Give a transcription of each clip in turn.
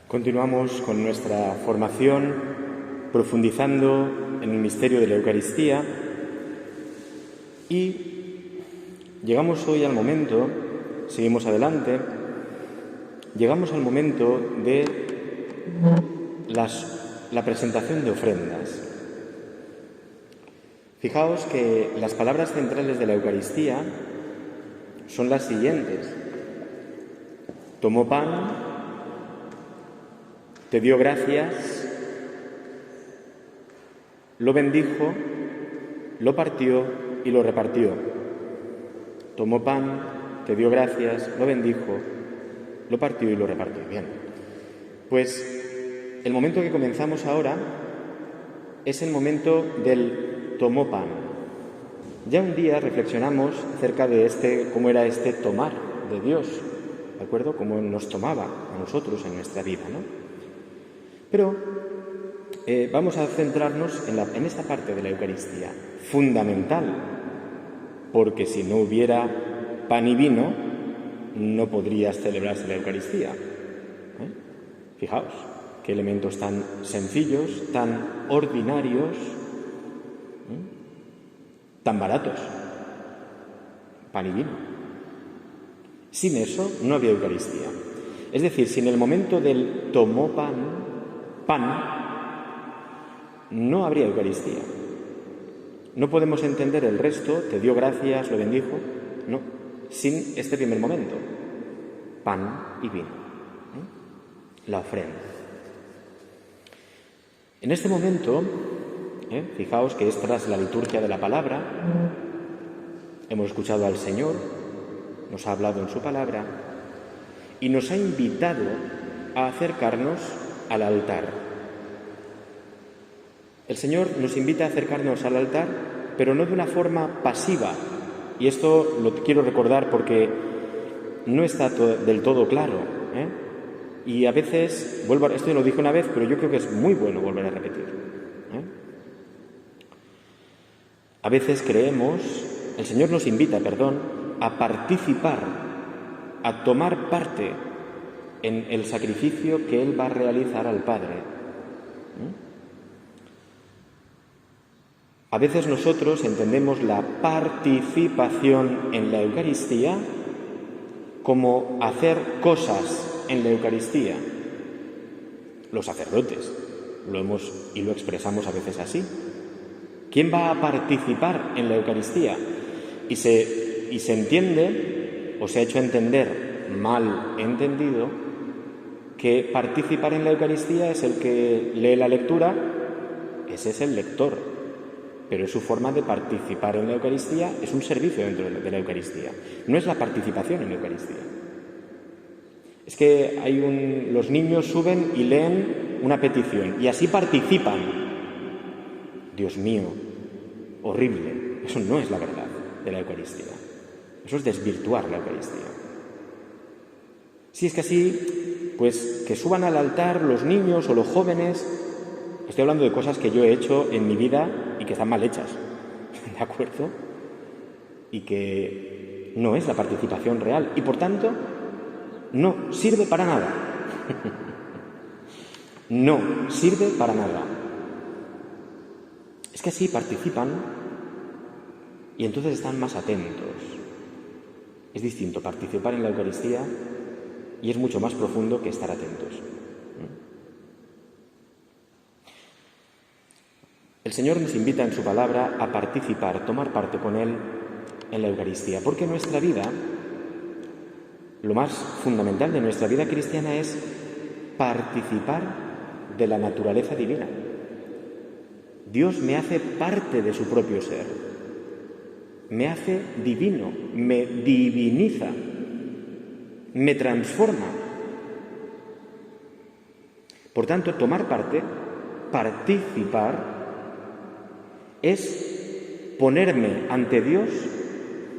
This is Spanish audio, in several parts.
Continuamos con nuestra formación profundizando en el misterio de la Eucaristía y llegamos hoy al momento, seguimos adelante, llegamos al momento de la presentación de ofrendas. Fijaos que las palabras centrales de la Eucaristía son las siguientes. Tomó pan, te dio gracias, lo bendijo, lo partió y lo repartió. Tomó pan, te dio gracias, lo bendijo, lo partió y lo repartió. Bien, pues el momento que comenzamos ahora es el momento del tomó pan. Ya un día reflexionamos acerca de cómo era este tomar de Dios, ¿de acuerdo? Cómo nos tomaba a nosotros en nuestra vida, ¿no? Pero vamos a centrarnos en esta parte de la Eucaristía, fundamental, porque si no hubiera pan y vino, no podría celebrarse la Eucaristía. Fijaos, qué elementos tan sencillos, tan ordinarios, tan baratos. Pan y vino. Sin eso no había Eucaristía. Es decir, si en el momento del tomó pan, no habría Eucaristía. No podemos entender el resto, te dio gracias, lo bendijo, no, sin este primer momento, pan y vino, la ofrenda. En este momento, fijaos que esta es la liturgia de la palabra, hemos escuchado al Señor, nos ha hablado en su palabra y nos ha invitado a acercarnos al altar. El Señor nos invita a acercarnos al altar, pero no de una forma pasiva. Y esto lo quiero recordar porque no está del todo claro, Y a veces, esto lo dije una vez, pero yo creo que es muy bueno volver a repetir. A veces el Señor nos invita, a participar, a tomar parte en el sacrificio que Él va a realizar al Padre. A veces nosotros entendemos la participación en la Eucaristía como hacer cosas en la Eucaristía. Los sacerdotes lo expresamos a veces así. ¿Quién va a participar en la Eucaristía? Y se entiende, o se ha hecho entender, mal entendido, que participar en la Eucaristía es el que lee la lectura, ese es el lector, pero es su forma de participar en la Eucaristía, es un servicio dentro de la Eucaristía, no es la participación en la Eucaristía. Es que los niños suben y leen una petición y así participan. Dios mío, horrible, eso no es la verdad de la Eucaristía, eso es desvirtuar la Eucaristía. Si es que así, pues que suban al altar los niños o los jóvenes. Estoy hablando de cosas que yo he hecho en mi vida y que están mal hechas, ¿de acuerdo? Y que no es la participación real y, por tanto, no sirve para nada. No sirve para nada. Es que así participan y entonces están más atentos. Es distinto participar en la Eucaristía y es mucho más profundo que estar atentos. El Señor nos invita en su palabra a participar, tomar parte con Él en la Eucaristía, porque nuestra vida, lo más fundamental de nuestra vida cristiana es participar de la naturaleza divina. Dios me hace parte de su propio ser, me hace divino, me diviniza, me transforma. Por tanto, tomar parte, participar, es ponerme ante Dios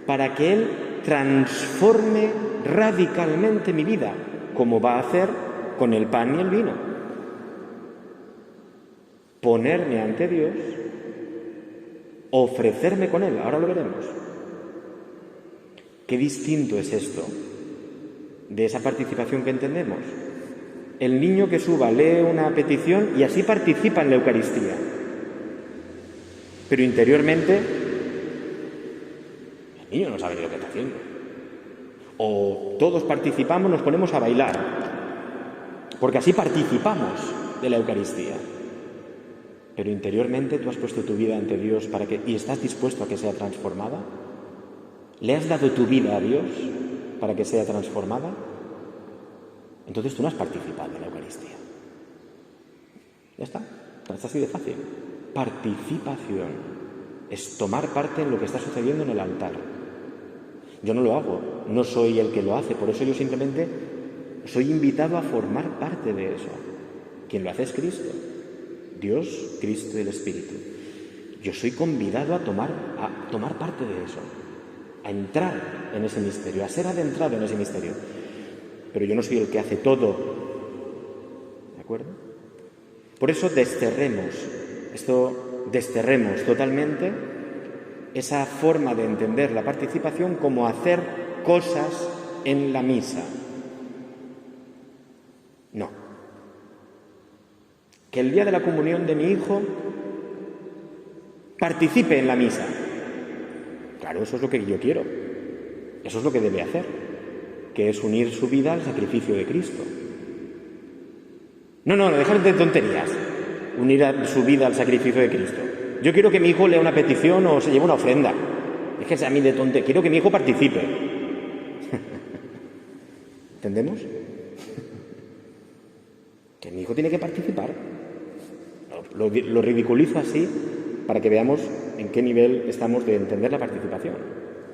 para que Él transforme radicalmente mi vida, como va a hacer con el pan y el vino. Ponerme ante Dios, ofrecerme con Él, ahora lo veremos. Qué distinto es esto de esa participación que entendemos. El niño que suba lee una petición y así participa en la Eucaristía. Pero interiormente, el niño no sabe ni lo que está haciendo. O todos participamos, nos ponemos a bailar, porque así participamos de la Eucaristía. Pero interiormente tú has puesto tu vida ante Dios y estás dispuesto a que sea transformada. ¿Le has dado tu vida a Dios para que sea transformada? Entonces tú no has participado en la Eucaristía. Ya está, es así de fácil. Participación es tomar parte en lo que está sucediendo en el altar. Yo no lo hago, no soy el que lo hace, por eso yo simplemente soy invitado a formar parte de eso. Quien lo hace es Cristo, Dios, Cristo y el Espíritu. Yo soy convidado a tomar parte de eso, a entrar en ese misterio, a ser adentrado en ese misterio. Pero yo no soy el que hace todo, ¿de acuerdo? Por eso desterremos totalmente esa forma de entender la participación como hacer cosas en la misa. No. Que el día de la comunión de mi hijo participe en la misa. Claro, eso es lo que yo quiero. Eso es lo que debe hacer, que es unir su vida al sacrificio de Cristo. No, dejad de tonterías. Unir su vida al sacrificio de Cristo. Yo quiero que mi hijo lea una petición o se lleve una ofrenda. Es que a mí de tonte. Quiero que mi hijo participe. ¿Entendemos? Que mi hijo tiene que participar. Lo ridiculizo así para que veamos en qué nivel estamos de entender la participación.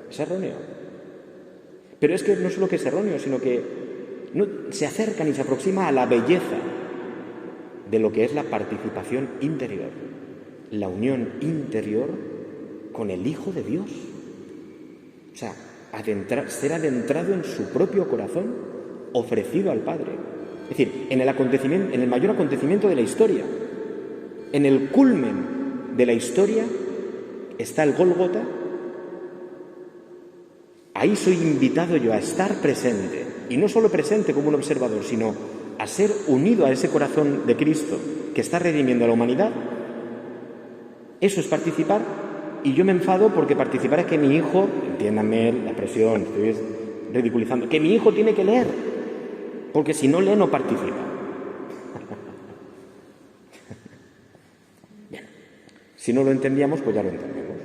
Es erróneo. Pero es que no solo que es erróneo, sino que se acerca ni se aproxima a la belleza de lo que es la participación interior, la unión interior con el Hijo de Dios. O sea, ser adentrado en su propio corazón, ofrecido al Padre. Es decir, en el mayor acontecimiento de la historia, en el culmen de la historia está el Gólgota. Ahí soy invitado yo a estar presente, y no solo presente como un observador, sino a ser unido a ese corazón de Cristo que está redimiendo a la humanidad. Eso es participar, y yo me enfado porque participar es que mi hijo, entiéndanme la expresión, estoy ridiculizando, que mi hijo tiene que leer, porque si no lee no participa. Bien, si no lo entendíamos, pues ya lo entendemos.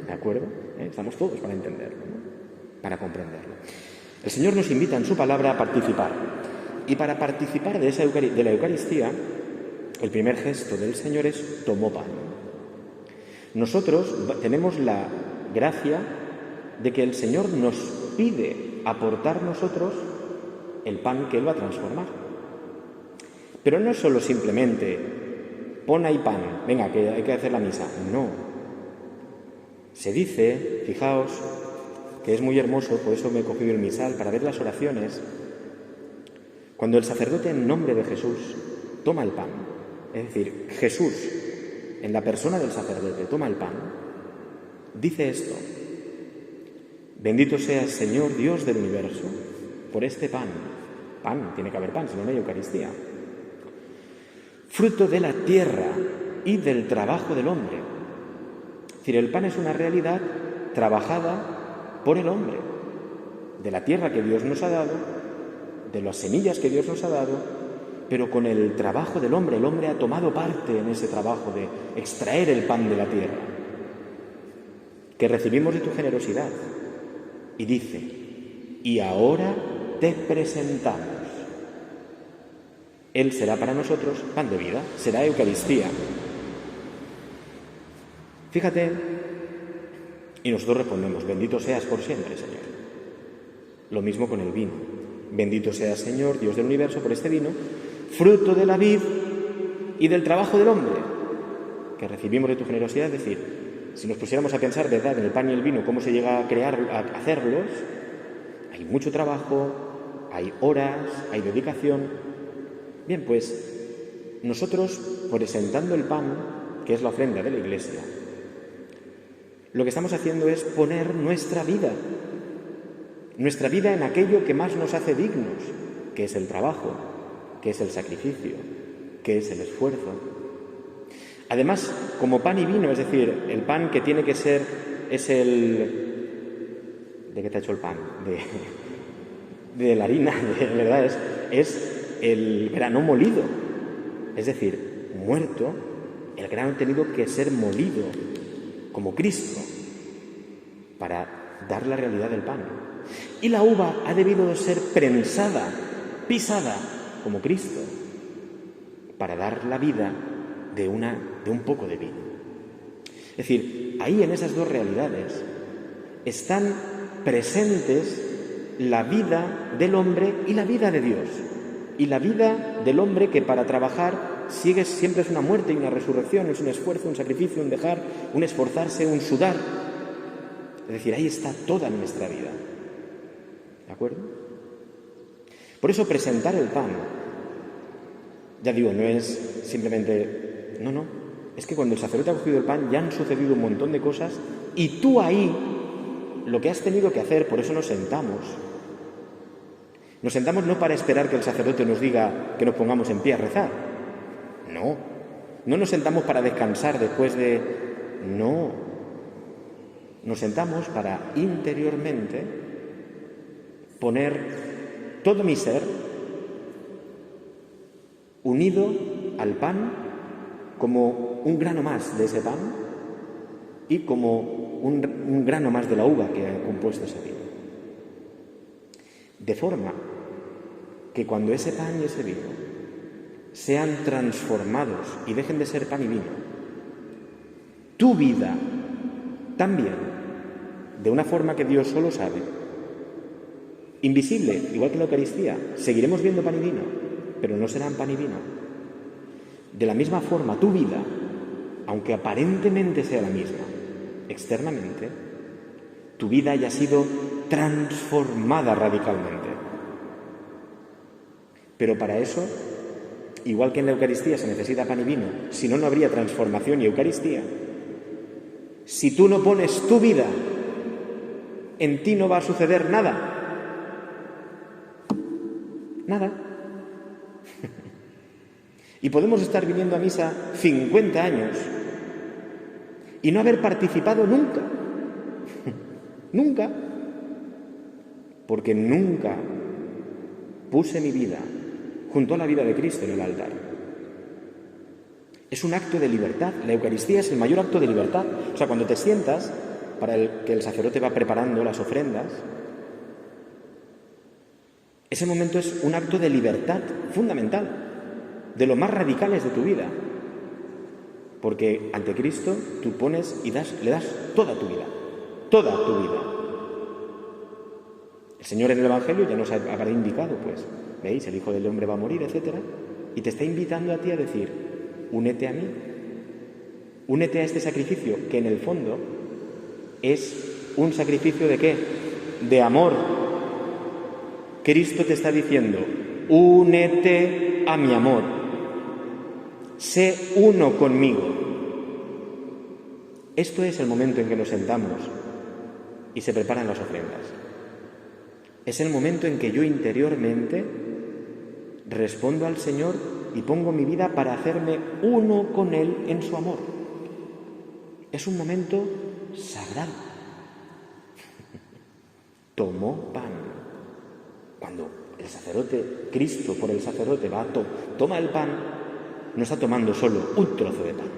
¿De acuerdo? Estamos todos para entenderlo, ¿no? Para comprenderlo. El Señor nos invita en su palabra a participar. Y para participar de la Eucaristía, el primer gesto del Señor es tomó pan. Nosotros tenemos la gracia de que el Señor nos pide aportar nosotros el pan que Él va a transformar. Pero no es solo simplemente pon ahí pan, venga, que hay que hacer la misa. No. Se dice, fijaos, que es muy hermoso, por eso me he cogido el misal, para ver las oraciones. Cuando el sacerdote en nombre de Jesús toma el pan, es decir, Jesús, en la persona del sacerdote, toma el pan, dice esto: bendito seas, Señor Dios del universo, por este pan. Pan, tiene que haber pan, si no, no hay Eucaristía. Fruto de la tierra y del trabajo del hombre. Es decir, el pan es una realidad trabajada por el hombre, de la tierra que Dios nos ha dado, de las semillas que Dios nos ha dado, pero con el trabajo del hombre. El hombre ha tomado parte en ese trabajo de extraer el pan de la tierra, que recibimos de tu generosidad. Y dice, y ahora te presentamos. Él será para nosotros pan de vida, será Eucaristía. Fíjate, y nosotros respondemos, bendito seas por siempre, Señor. Lo mismo con el vino. Bendito seas, Señor, Dios del universo, por este vino, fruto de la vid y del trabajo del hombre, que recibimos de tu generosidad. Es decir, si nos pusiéramos a pensar, ¿verdad?, en el pan y el vino, cómo se llega a crear, a hacerlos, hay mucho trabajo, hay horas, hay dedicación. Bien, pues nosotros, presentando el pan, que es la ofrenda de la Iglesia, lo que estamos haciendo es poner nuestra vida en aquello que más nos hace dignos, que es el trabajo, qué es el sacrificio, qué es el esfuerzo. Además, como pan y vino, es decir, el pan que tiene que ser es el... ¿De qué te ha hecho el pan? De la harina, de verdad, es el grano molido. Es decir, muerto, el grano ha tenido que ser molido, como Cristo, para dar la realidad del pan. Y la uva ha debido de ser prensada, pisada, como Cristo, para dar la vida de un poco de vino. Es decir, ahí en esas dos realidades están presentes la vida del hombre y la vida de Dios. Y la vida del hombre que para trabajar siempre es una muerte y una resurrección, es un esfuerzo, un sacrificio, un dejar, un esforzarse, un sudar. Es decir, ahí está toda nuestra vida. ¿De acuerdo? Por eso presentar el pan, ya digo, no es simplemente... No, es que cuando el sacerdote ha cogido el pan ya han sucedido un montón de cosas y tú ahí lo que has tenido que hacer, por eso nos sentamos. Nos sentamos no para esperar que el sacerdote nos diga que nos pongamos en pie a rezar. No nos sentamos para descansar después de... No. Nos sentamos para interiormente poner todo mi ser unido al pan como un grano más de ese pan y como un grano más de la uva que ha compuesto ese vino. De forma que cuando ese pan y ese vino sean transformados y dejen de ser pan y vino, tu vida también, de una forma que Dios solo sabe, invisible, igual que la Eucaristía, seguiremos viendo pan y vino, pero no serán pan y vino. De la misma forma, tu vida, aunque aparentemente sea la misma, externamente, tu vida haya sido transformada radicalmente. Pero para eso, igual que en la Eucaristía se necesita pan y vino, si no, no habría transformación y Eucaristía. Si tú no pones tu vida, en ti no va a suceder nada. Nada. Y podemos estar viniendo a misa 50 años y no haber participado nunca. Nunca. Porque nunca puse mi vida junto a la vida de Cristo en el altar. Es un acto de libertad. La Eucaristía es el mayor acto de libertad. O sea, cuando te sientas, para que el sacerdote va preparando las ofrendas, ese momento es un acto de libertad fundamental, de lo más radicales de tu vida. Porque ante Cristo tú pones y le das toda tu vida. Toda tu vida. El Señor en el Evangelio ya nos habrá indicado, pues, ¿veis? El Hijo del Hombre va a morir, etc. Y te está invitando a ti a decir, únete a mí. Únete a este sacrificio, que en el fondo es un sacrificio ¿de qué? De amor. Cristo te está diciendo, únete a mi amor. Sé uno conmigo. Esto es el momento en que nos sentamos y se preparan las ofrendas. Es el momento en que yo interiormente respondo al Señor y pongo mi vida para hacerme uno con Él en su amor. Es un momento sagrado. Tomó pan. Cuando el sacerdote, Cristo por el sacerdote toma el pan, no está tomando solo un trozo de pan.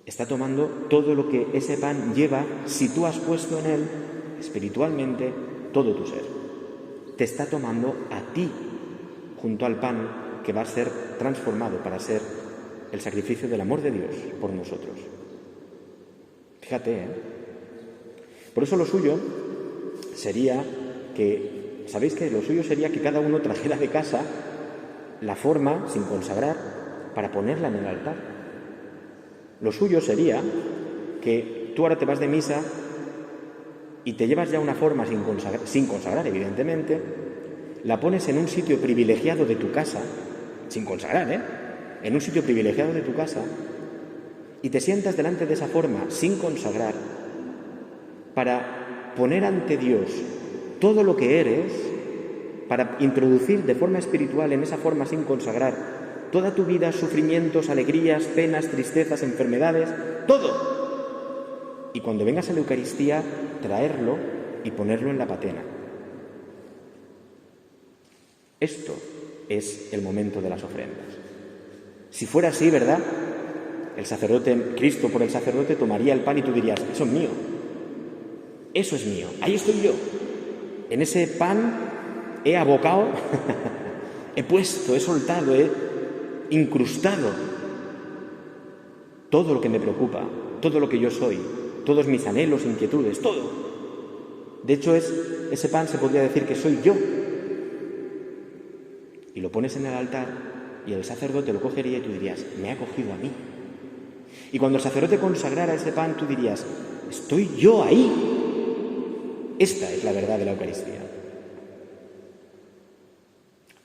Está tomando todo lo que ese pan lleva si tú has puesto en él, espiritualmente, todo tu ser. Te está tomando a ti, junto al pan que va a ser transformado para ser el sacrificio del amor de Dios por nosotros. Fíjate, ¿eh? Por eso lo suyo sería que, ¿sabéis qué? Lo suyo sería que cada uno trajera de casa la forma, sin consagrar, para ponerla en el altar. Lo suyo sería que tú ahora te vas de misa y te llevas ya una forma sin consagrar, evidentemente, la pones en un sitio privilegiado de tu casa, sin consagrar, en un sitio privilegiado de tu casa, y te sientas delante de esa forma, sin consagrar, para poner ante Dios todo lo que eres, para introducir de forma espiritual, en esa forma sin consagrar, toda tu vida, sufrimientos, alegrías, penas, tristezas, enfermedades, todo. Y cuando vengas a la Eucaristía, traerlo y ponerlo en la patena. Esto es el momento de las ofrendas. Si fuera así, ¿verdad? El sacerdote, Cristo por el sacerdote tomaría el pan y tú dirías, eso es mío. Eso es mío. Ahí estoy yo. En ese pan he abocado, he puesto, he soltado, he incrustado todo lo que me preocupa, todo lo que yo soy, todos mis anhelos, inquietudes, todo. De hecho, ese pan se podría decir que soy yo. Y lo pones en el altar y el sacerdote lo cogería y tú dirías, me ha cogido a mí. Y cuando el sacerdote consagrara ese pan, tú dirías, estoy yo ahí. Esta es la verdad de la Eucaristía.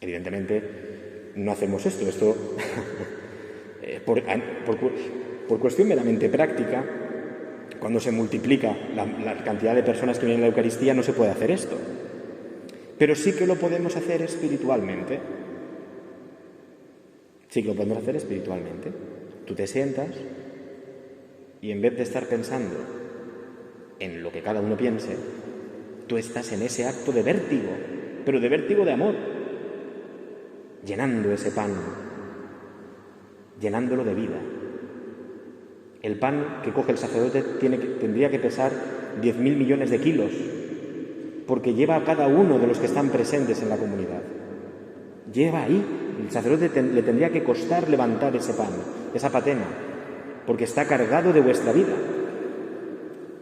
Evidentemente, no hacemos esto por cuestión meramente práctica. Cuando se multiplica la cantidad de personas que vienen a la Eucaristía, no se puede hacer esto. Pero sí que lo podemos hacer espiritualmente. Sí que lo podemos hacer espiritualmente. Tú te sientas y en vez de estar pensando en lo que cada uno piense, tú estás en ese acto de vértigo, pero de vértigo de amor, llenando ese pan, llenándolo de vida. El pan que coge el sacerdote tendría que pesar 10.000 millones de kilos, porque lleva a cada uno de los que están presentes en la comunidad. Lleva ahí. El sacerdote le tendría que costar levantar ese pan, esa patena, porque está cargado de vuestra vida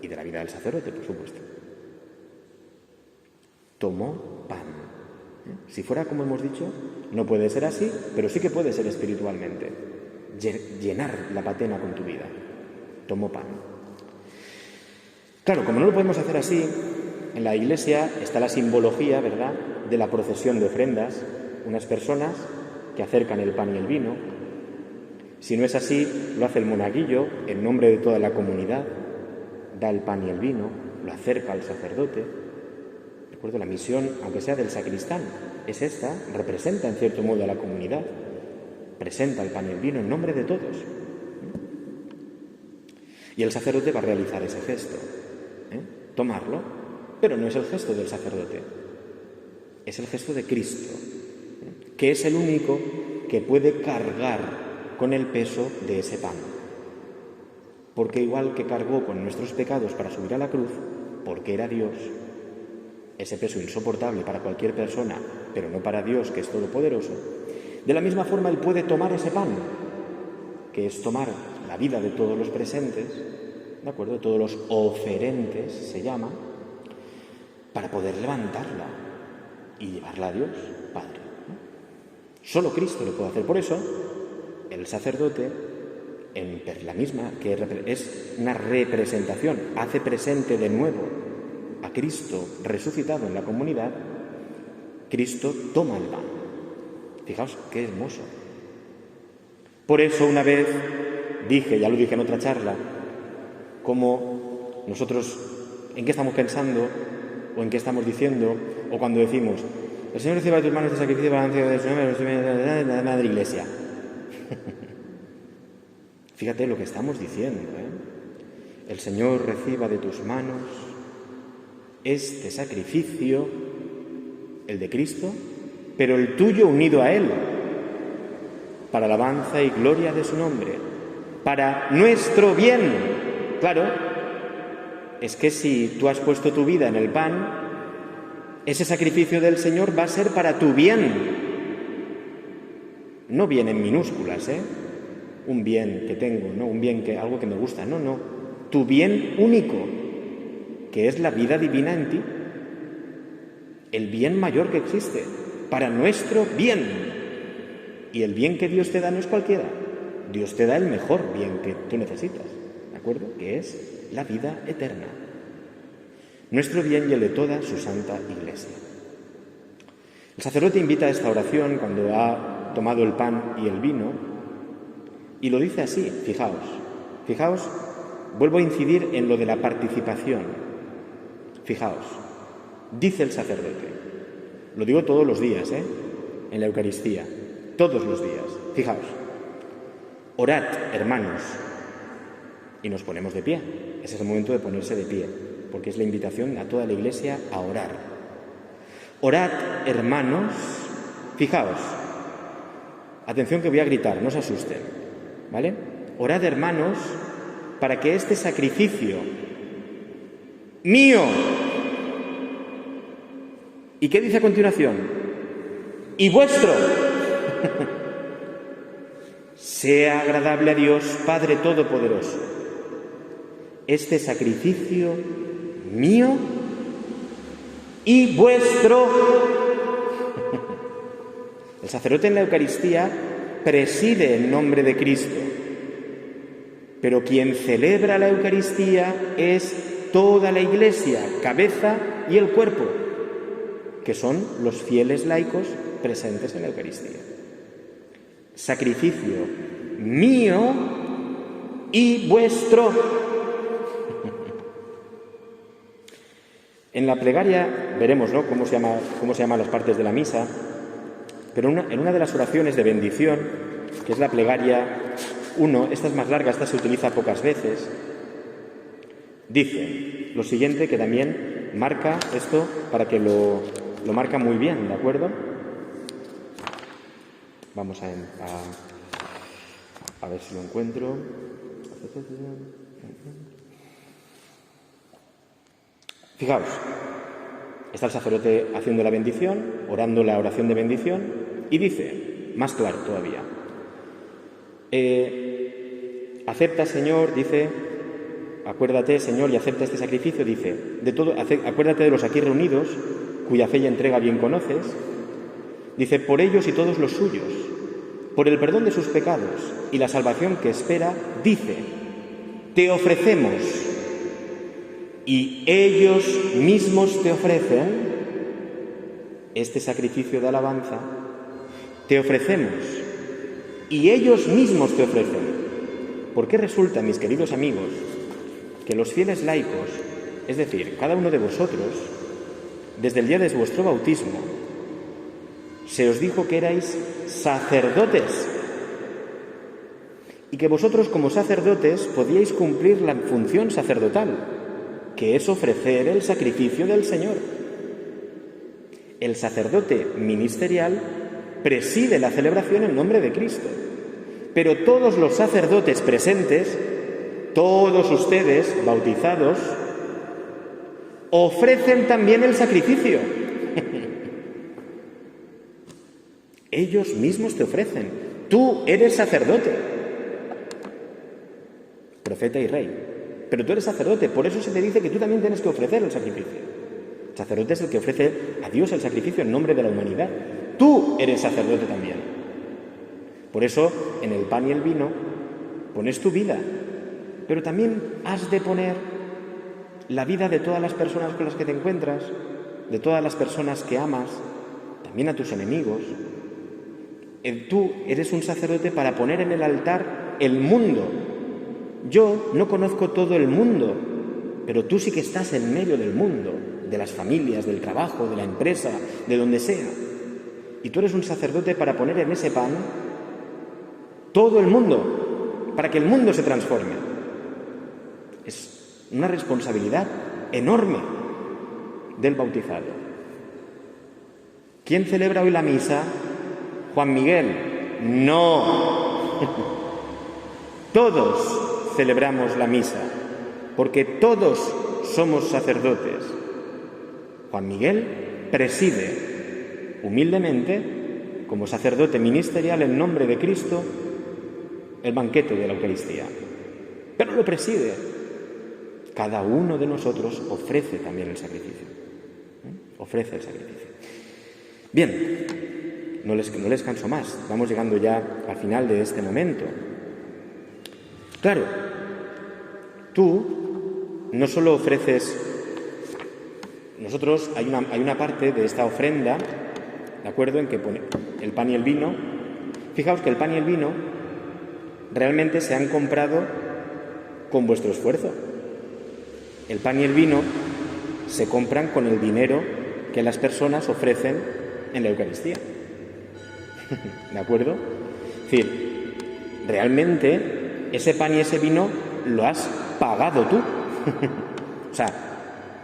y de la vida del sacerdote, por supuesto. Tomó pan. Si fuera como hemos dicho, no puede ser así, pero sí que puede ser espiritualmente. Llenar la patena con tu vida. Tomó pan. Claro, como no lo podemos hacer así, en la Iglesia está la simbología, ¿verdad?, de la procesión de ofrendas. Unas personas que acercan el pan y el vino. Si no es así, lo hace el monaguillo en nombre de toda la comunidad, da el pan y el vino, lo acerca al sacerdote. Recuerdo, la misión, aunque sea del sacristán, es esta, representa en cierto modo a la comunidad, presenta el pan y el vino en nombre de todos. Y el sacerdote va a realizar ese gesto, tomarlo, pero no es el gesto del sacerdote, es el gesto de Cristo, que es el único que puede cargar con el peso de ese pan. Porque igual que cargó con nuestros pecados para subir a la cruz, porque era Dios, ese peso insoportable para cualquier persona, pero no para Dios, que es todopoderoso, de la misma forma Él puede tomar ese pan, que es tomar la vida de todos los presentes, ¿de acuerdo?, todos los oferentes se llama, para poder levantarla y llevarla a Dios, Padre. Solo Cristo lo puede hacer. Por eso, el sacerdote, en la misma, que es una representación, hace presente de nuevo a Cristo resucitado en la comunidad, Cristo toma el pan. Fijaos qué hermoso. Por eso una vez dije, ya lo dije en otra charla, como nosotros, ¿en qué estamos pensando? ¿O en qué estamos diciendo? O cuando decimos, el Señor reciba de tus manos este sacrificio para la de su nombre, de la Madre Iglesia. Fíjate lo que estamos diciendo, El Señor reciba de tus manos este sacrificio, el de Cristo, pero el tuyo unido a Él, para alabanza y gloria de su nombre, para nuestro bien. Claro, es que si tú has puesto tu vida en el pan, ese sacrificio del Señor va a ser para tu bien. No bien en minúsculas, un bien que tengo, no un bien que algo que me gusta, no. Tu bien único, que es la vida divina en ti. El bien mayor que existe, para nuestro bien. Y el bien que Dios te da no es cualquiera. Dios te da el mejor bien que tú necesitas, ¿de acuerdo?, que es la vida eterna. Nuestro bien y el de toda su santa Iglesia. El sacerdote invita a esta oración cuando ha tomado el pan y el vino y lo dice así, fijaos, vuelvo a incidir en lo de la participación. Fijaos, dice el sacerdote, Lo digo todos los días, en la Eucaristía, todos los días. Fijaos, orad, hermanos, y nos ponemos de pie. Ese es el momento de ponerse de pie, porque es la invitación a toda la Iglesia a orar. Orad, hermanos, fijaos, atención que voy a gritar, no se asusten, ¿vale? Orad, hermanos, para que este sacrificio mío, ¿y qué dice a continuación? Y vuestro, sea agradable a Dios, Padre Todopoderoso. Este sacrificio mío y vuestro. El sacerdote en la Eucaristía preside en nombre de Cristo, pero quien celebra la Eucaristía es toda la Iglesia, cabeza y el cuerpo, que son los fieles laicos presentes en la Eucaristía. Sacrificio mío y vuestro. En la plegaria veremos, ¿no?, cómo se llaman las partes de la misa, pero en una de las oraciones de bendición, que es la plegaria 1, esta es más larga, esta se utiliza pocas veces, dice lo siguiente, que también marca esto para que lo marca muy bien, ¿de acuerdo? Vamos a ver si lo encuentro. Fijaos, está el sacerdote haciendo la bendición, orando la oración de bendición, y dice, más claro todavía, acepta, Señor, dice, acuérdate, Señor, y acepta este sacrificio, dice, acuérdate de los aquí reunidos, cuya fe y entrega bien conoces, dice, por ellos y todos los suyos, por el perdón de sus pecados y la salvación que espera, dice, te ofrecemos, y ellos mismos te ofrecen este sacrificio de alabanza, te ofrecemos, y ellos mismos te ofrecen. ¿Por qué resulta, mis queridos amigos, que los fieles laicos, es decir, cada uno de vosotros, desde el día de vuestro bautismo, se os dijo que erais sacerdotes y que vosotros como sacerdotes podíais cumplir la función sacerdotal, que es ofrecer el sacrificio del Señor? El sacerdote ministerial preside la celebración en nombre de Cristo, pero todos los sacerdotes presentes, todos ustedes bautizados, ofrecen también el sacrificio. Ellos mismos te ofrecen. Tú eres sacerdote, profeta y rey, pero tú eres sacerdote, por eso se te dice que tú también tienes que ofrecer el sacrificio. El sacerdote es el que ofrece a Dios el sacrificio en nombre de la humanidad. Tú eres sacerdote también. Por eso, en el pan y el vino, pones tu vida, pero también has de poner la vida de todas las personas con las que te encuentras, de todas las personas que amas, también a tus enemigos. Tú eres un sacerdote para poner en el altar el mundo. Yo no conozco todo el mundo, pero tú sí que estás en medio del mundo, de las familias, del trabajo, de la empresa, de donde sea. Y tú eres un sacerdote para poner en ese pan todo el mundo, para que el mundo se transforme. Es una responsabilidad enorme del bautizado. ¿Quién celebra hoy la misa? Juan Miguel. No. Todos celebramos la misa, porque todos somos sacerdotes. Juan Miguel preside humildemente, como sacerdote ministerial en nombre de Cristo, el banquete de la Eucaristía. Pero lo preside. Cada uno de nosotros ofrece también el sacrificio. Ofrece el sacrificio. Bien, no les canso más. Vamos llegando ya al final de este momento. Claro, tú no solo ofreces. Nosotros hay una parte de esta ofrenda, ¿de acuerdo?, en que pone el pan y el vino. Fijaos que el pan y el vino realmente se han comprado con vuestro esfuerzo. El pan y el vino se compran con el dinero que las personas ofrecen en la Eucaristía. ¿De acuerdo? Es decir, realmente ese pan y ese vino lo has pagado tú. O sea,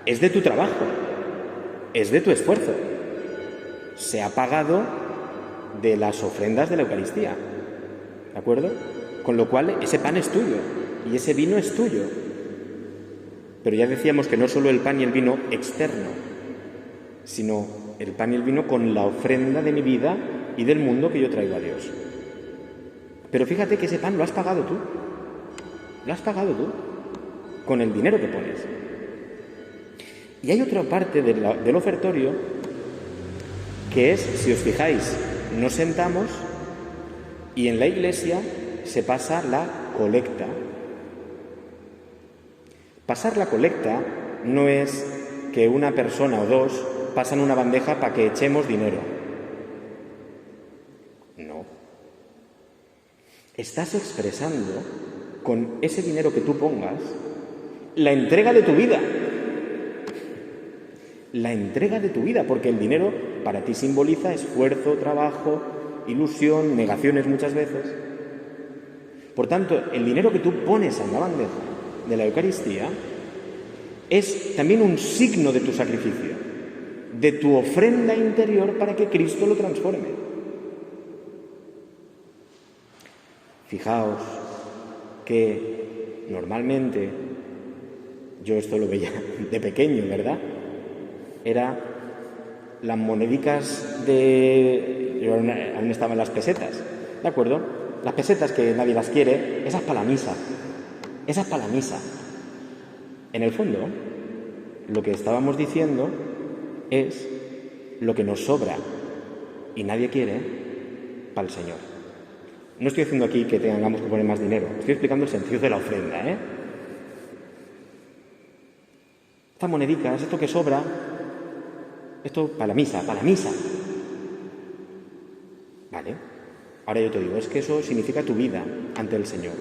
es de tu trabajo, es de tu esfuerzo. Se ha pagado de las ofrendas de la Eucaristía. ¿De acuerdo? Con lo cual ese pan es tuyo y ese vino es tuyo. Pero ya decíamos que no solo el pan y el vino externo, sino el pan y el vino con la ofrenda de mi vida y del mundo que yo traigo a Dios. Pero fíjate que ese pan lo has pagado tú. Lo has pagado tú con el dinero que pones. Y hay otra parte del ofertorio que es, si os fijáis, nos sentamos y en la iglesia se pasa la colecta. Pasar la colecta no es que una persona o dos pasan una bandeja para que echemos dinero. No. Estás expresando con ese dinero que tú pongas la entrega de tu vida. La entrega de tu vida, porque el dinero para ti simboliza esfuerzo, trabajo, ilusión, negaciones muchas veces. Por tanto, el dinero que tú pones en la bandeja de la Eucaristía es también un signo de tu sacrificio, de tu ofrenda interior para que Cristo lo transforme. Fijaos que normalmente, yo esto lo veía de pequeño, ¿verdad? Era las monedicas yo aún estaban las pesetas, ¿de acuerdo? Las pesetas que nadie las quiere, esas para la misa. Esas para la misa. En el fondo, lo que estábamos diciendo es lo que nos sobra y nadie quiere para el Señor. No estoy diciendo aquí que tengamos que poner más dinero, estoy explicando el sentido de la ofrenda, ¿eh? Estas monedicas, esto que sobra, esto para la misa, para la misa. ¿Vale? Ahora yo te digo, es que eso significa tu vida ante el Señor.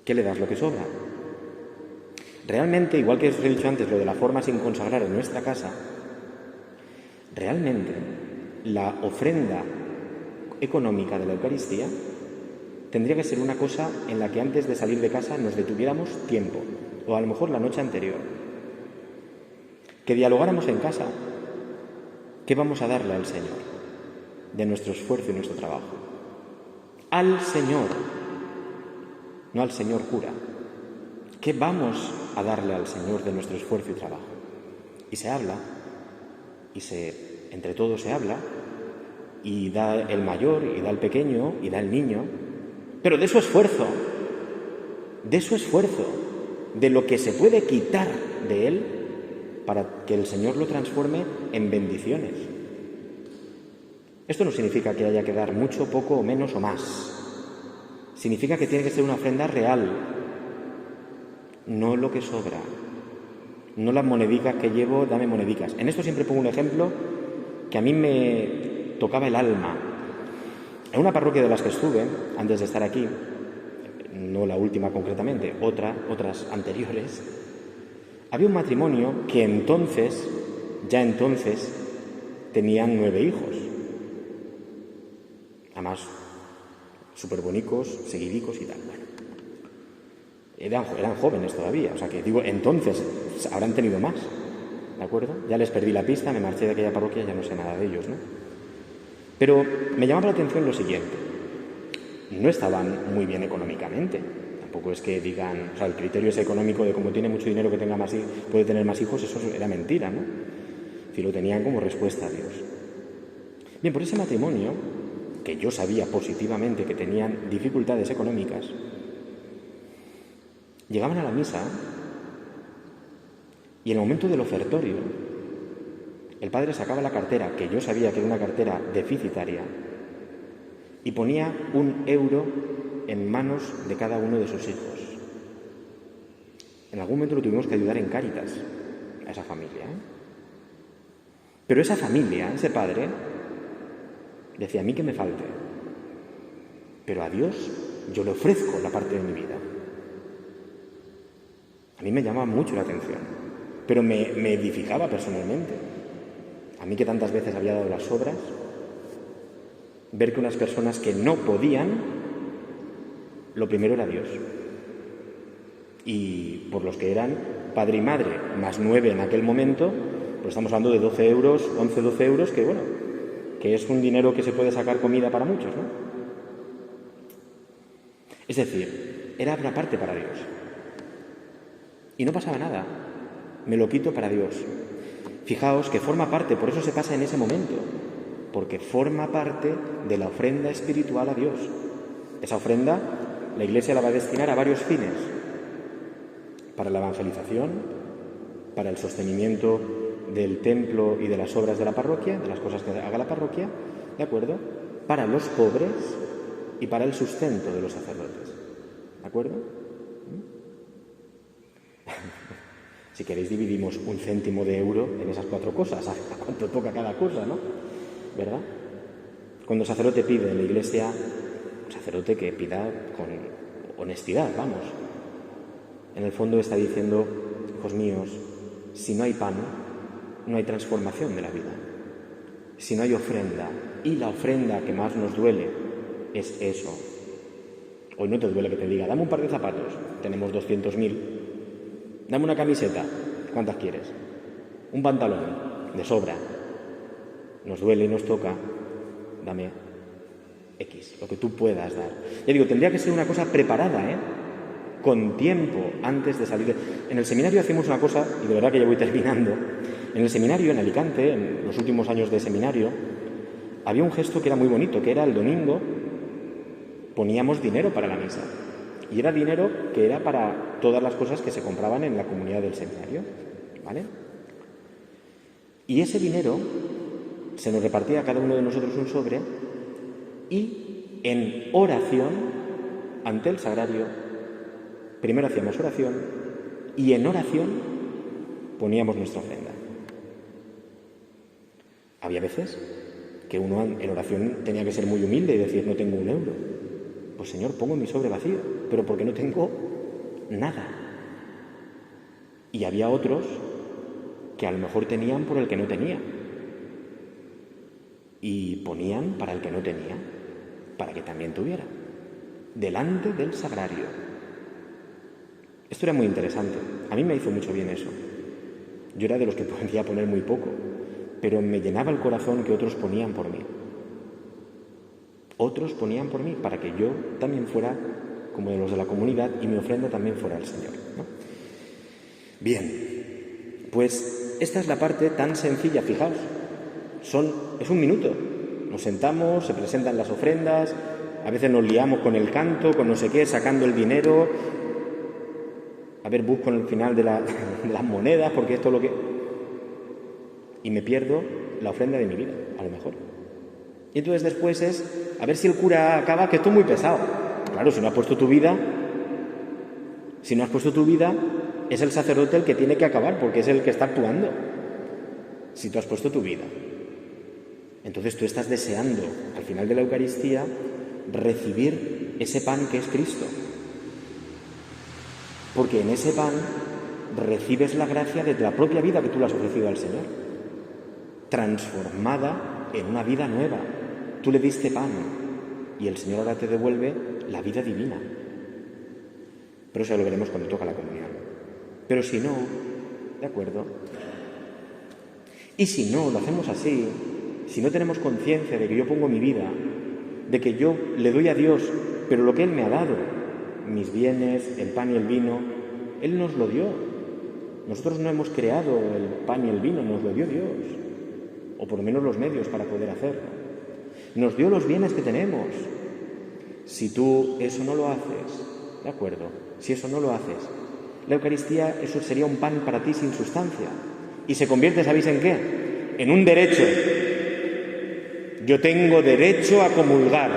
¿Qué le das lo que sobra? Realmente, igual que os he dicho antes, lo de la forma sin consagrar en nuestra casa, realmente la ofrenda económica de la Eucaristía tendría que ser una cosa en la que antes de salir de casa nos detuviéramos tiempo, o a lo mejor la noche anterior. Que dialogáramos en casa. ¿Qué vamos a darle al Señor de nuestro esfuerzo y nuestro trabajo? Al Señor, no al señor cura. ¿Qué vamos a darle al Señor de nuestro esfuerzo y trabajo? Y se habla, entre todos se habla, y da el mayor, y da el pequeño, y da el niño, pero de su esfuerzo, de lo que se puede quitar de él para que el Señor lo transforme en bendiciones. Esto no significa que haya que dar mucho, poco, o menos, o más. Significa que tiene que ser una ofrenda real, no lo que sobra, no las monedicas que llevo, dame monedicas. En esto siempre pongo un ejemplo que a mí me tocaba el alma. En una parroquia de las que estuve, antes de estar aquí, no la última concretamente, otras anteriores, había un matrimonio que ya entonces, tenían 9 hijos. Además, súper bonitos, seguidicos y tal. Bueno, eran jóvenes todavía, o sea que digo, entonces habrán tenido más, ¿de acuerdo? Ya les perdí la pista, me marché de aquella parroquia, ya no sé nada de ellos, ¿no? Pero me llamaba la atención lo siguiente: no estaban muy bien económicamente. Tampoco es que digan, o sea, el criterio es económico de como tiene mucho dinero que tenga más, puede tener más hijos, eso era mentira, ¿no? Si lo tenían como respuesta a Dios. Bien, por ese matrimonio, que yo sabía positivamente que tenían dificultades económicas, llegaban a la misa y en el momento del ofertorio el padre sacaba la cartera, que yo sabía que era una cartera deficitaria, y ponía 1 euro en manos de cada uno de sus hijos. En algún momento lo tuvimos que ayudar en Cáritas a esa familia, ¿eh? Pero esa familia, ese padre, decía: a mí que me falte, pero a Dios yo le ofrezco la parte de mi vida. A mí me llamaba mucho la atención, pero me edificaba personalmente. a mí que tantas veces había dado las obras, ver que unas personas que no podían, lo primero era Dios. Y por los que eran padre y madre, más 9 en aquel momento, pues estamos hablando de 12 euros, 11, 12 euros, que bueno, que es un dinero que se puede sacar comida para muchos, ¿no? Es decir, era una parte para Dios. Y no pasaba nada, me lo quito para Dios. Fijaos que forma parte, por eso se pasa en ese momento, porque forma parte de la ofrenda espiritual a Dios. Esa ofrenda la Iglesia la va a destinar a varios fines: para la evangelización, para el sostenimiento del templo y de las obras de la parroquia, de las cosas que haga la parroquia, ¿de acuerdo? Para los pobres y para el sustento de los sacerdotes, ¿de acuerdo? Si queréis dividimos 1 céntimo de euro en esas 4 cosas, a cuánto toca cada cosa, ¿no? ¿Verdad? Cuando el sacerdote pide en la Iglesia, un sacerdote que pida con honestidad, vamos, en el fondo está diciendo: hijos míos, si no hay pan, no hay transformación de la vida. Si no hay ofrenda, y la ofrenda que más nos duele es eso. Hoy no te duele que te diga: dame un par de zapatos, tenemos 200.000. Dame una camiseta, ¿cuántas quieres? Un pantalón, de sobra. Nos duele y nos toca, dame X, lo que tú puedas dar. Ya digo, tendría que ser una cosa preparada, con tiempo, antes de salir. En el seminario hacemos una cosa, y de verdad que ya voy terminando. En el seminario, en Alicante, en los últimos años de seminario, había un gesto que era muy bonito, que era el domingo poníamos dinero para la misa. Y era dinero que era para todas las cosas que se compraban en la comunidad del seminario, ¿vale? Y ese dinero se nos repartía a cada uno de nosotros un sobre, y en oración ante el sagrario, primero hacíamos oración y en oración poníamos nuestra ofrenda. Había veces que uno en oración tenía que ser muy humilde y decir: no tengo 1 euro. Pues Señor, pongo mi sobre vacío, pero porque no tengo nada. Y había otros que a lo mejor tenían por el que no tenía. Y ponían para el que no tenía, para que también tuviera, delante del sagrario. Esto era muy interesante. A mí me hizo mucho bien eso. Yo era de los que podía poner muy poco, pero me llenaba el corazón que otros ponían por mí. Otros ponían por mí para que yo también fuera como de los de la comunidad y mi ofrenda también fuera al Señor, ¿no? Bien, pues esta es la parte tan sencilla, fijaos. Es 1 minuto. Nos sentamos, se presentan las ofrendas, a veces nos liamos con el canto, con no sé qué, sacando el dinero. A ver, busco en el final de las monedas, porque esto es lo que... Y me pierdo la ofrenda de mi vida, a lo mejor. Y entonces después es, a ver si el cura acaba, que esto es muy pesado. Claro, si no has puesto tu vida, es el sacerdote el que tiene que acabar, porque es el que está actuando. Si tú has puesto tu vida. Entonces tú estás deseando, al final de la Eucaristía, recibir ese pan que es Cristo. Porque en ese pan recibes la gracia de la propia vida que tú le has ofrecido al Señor, transformada en una vida nueva. Tú le diste pan y el Señor ahora te devuelve la vida divina. Pero eso ya lo veremos cuando toca la comunión. Pero si no, ¿de acuerdo? Y si no, lo hacemos así, si no tenemos conciencia de que yo pongo mi vida, de que yo le doy a Dios, pero lo que Él me ha dado, mis bienes, el pan y el vino, Él nos lo dio. Nosotros no hemos creado el pan y el vino, nos lo dio Dios, o por lo menos los medios para poder hacerlo. Nos dio los bienes que tenemos. Si tú eso no lo haces, ¿de acuerdo? Si eso no lo haces, la Eucaristía, eso sería un pan para ti sin sustancia. Y se convierte, ¿sabéis en qué? En un derecho. Yo tengo derecho a comulgar.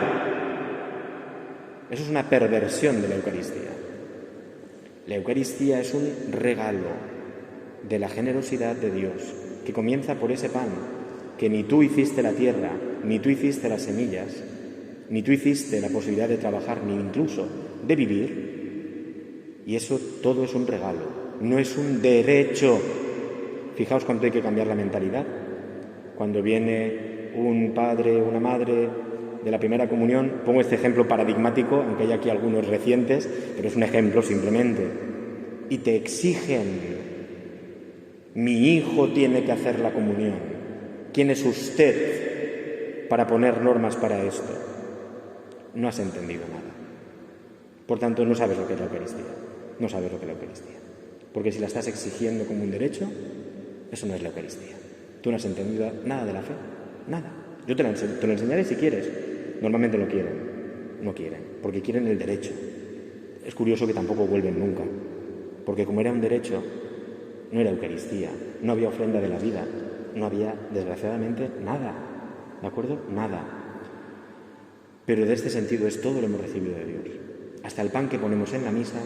Eso es una perversión de la Eucaristía. La Eucaristía es un regalo de la generosidad de Dios, que comienza por ese pan, que ni tú hiciste la tierra, ni tú hiciste las semillas, ni tú hiciste la posibilidad de trabajar, ni incluso de vivir. Y eso todo es un regalo, no es un derecho. Fijaos cuánto hay que cambiar la mentalidad. Cuando viene un padre o una madre de la primera comunión, pongo este ejemplo paradigmático, aunque hay aquí algunos recientes, pero es un ejemplo simplemente, y te exigen: mi hijo tiene que hacer la comunión. ¿Quién es usted para poner normas para esto? No has entendido nada. Por tanto, no sabes lo que es la Eucaristía. No sabes lo que es la Eucaristía. Porque si la estás exigiendo como un derecho, eso no es la Eucaristía. Tú no has entendido nada de la fe. Nada. Yo te lo enseñaré si quieres. Normalmente no quieren. No quieren. Porque quieren el derecho. Es curioso que tampoco vuelven nunca. Porque como era un derecho, no era Eucaristía. No había ofrenda de la vida. No había, desgraciadamente, nada. ¿De acuerdo? Nada. Pero de este sentido es todo lo hemos recibido de Dios. Hasta el pan que ponemos en la misa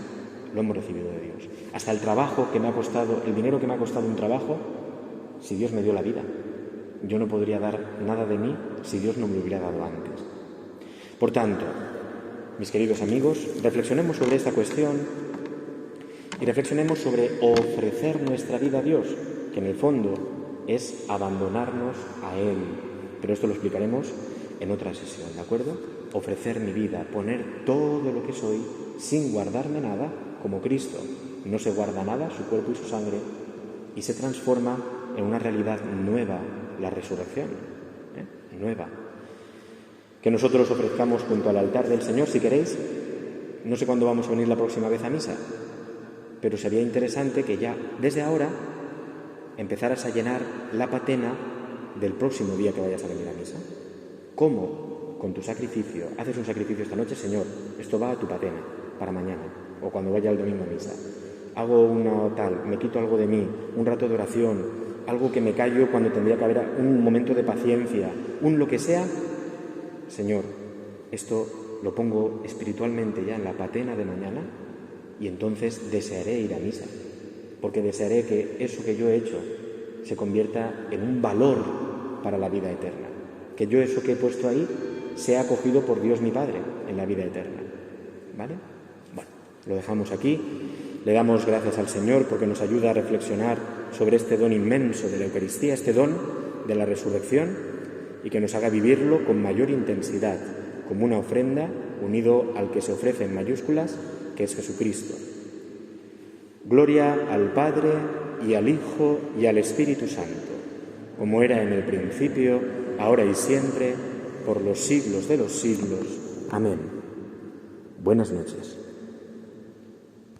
lo hemos recibido de Dios. Hasta el trabajo que me ha costado, el dinero que me ha costado un trabajo, si Dios me dio la vida. Yo no podría dar nada de mí si Dios no me lo hubiera dado antes. Por tanto, mis queridos amigos, reflexionemos sobre esta cuestión y reflexionemos sobre ofrecer nuestra vida a Dios, que en el fondo es abandonarnos a Él. Pero esto lo explicaremos en otra sesión, ¿de acuerdo? Ofrecer mi vida, poner todo lo que soy sin guardarme nada, como Cristo no se guarda nada, su cuerpo y su sangre, y se transforma en una realidad nueva, la resurrección, nueva. Que nosotros ofrezcamos junto al altar del Señor, si queréis. No sé cuándo vamos a venir la próxima vez a misa, pero sería interesante que ya desde ahora empezaras a llenar la patena del próximo día que vayas a venir a misa. ¿Cómo? Con tu sacrificio. Haces un sacrificio esta noche: Señor, esto va a tu patena para mañana, o cuando vaya el domingo a misa. Hago una tal, me quito algo de mí, un rato de oración, algo que me callo cuando tendría que haber un momento de paciencia, un lo que sea. Señor, esto lo pongo espiritualmente ya en la patena de mañana, y entonces desearé ir a misa, porque desearé que eso que yo he hecho se convierta en un valor para la vida eterna, que yo eso que he puesto ahí sea acogido por Dios mi Padre en la vida eterna. ¿Vale? Bueno, lo dejamos aquí. Le damos gracias al Señor porque nos ayuda a reflexionar sobre este don inmenso de la Eucaristía, este don de la resurrección, y que nos haga vivirlo con mayor intensidad, como una ofrenda unido al que se ofrece en mayúsculas, que es Jesucristo. Gloria al Padre y al Hijo y al Espíritu Santo, como era en el principio, ahora y siempre, por los siglos de los siglos. Amén. Buenas noches.